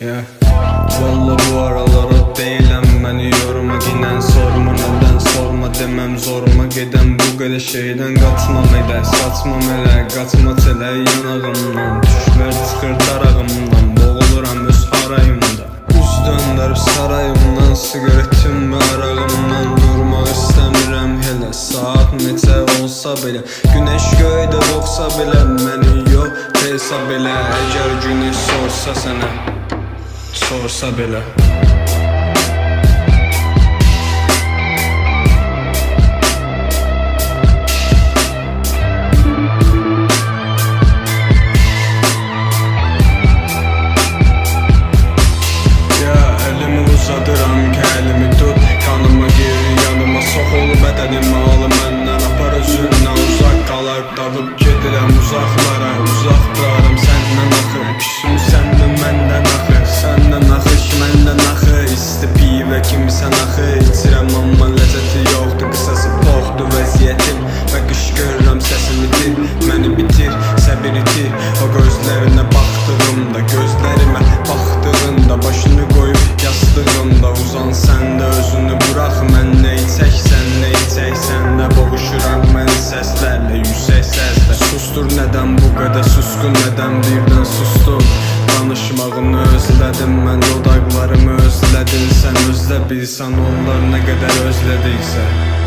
Yeah. Valla bu aralar o değilim, beni yorma ginen sorma, neden sorma demem zoruma giden bu kadar şeyden kaçmam elə, saçmam elə, qaçma telə yanağımdan, düşlər çıxır darağımdan, boğuluram öz harayımda, üz döndərib sarayımdan, sigaretim və arağımdan, durmaq istəmirəm elə, saat neçə olsa belə, güneş göydə doğsa belə, məni yox deysə belə, əgər günü sorsa sənə, sorsa belə. Uzadıram ki elimi tut, kanıma gir, yanıma soxul, bədənimi al məndən, apar özündən uzaq qalaq, dalıp gedirəm uzaqlara, uzaqlarım səndən axı, küsüm səndən məndən axı, səndən axış məndən axı, isti pivə kimisən axı, içirəm amma ləzzəti yoxdur, qısası poxdur vəziyyətim və qışqırıram səsini itir, məni bitir, səbir itir, o gözlərinə baxdığımda, gözlərimə baxdığında, başını qoyub yastığımda uzan, sən də özünü burax, mən nə içək, sən də boğuşuram mən səslərlə, yüksək səslə, sustur nədən bu qədər susqun, nədən birdən sustum, danışmağını özlədim, mən dodaqlarımı özlədim, sən özlə bilsən onlar nə qədər özlədiksə.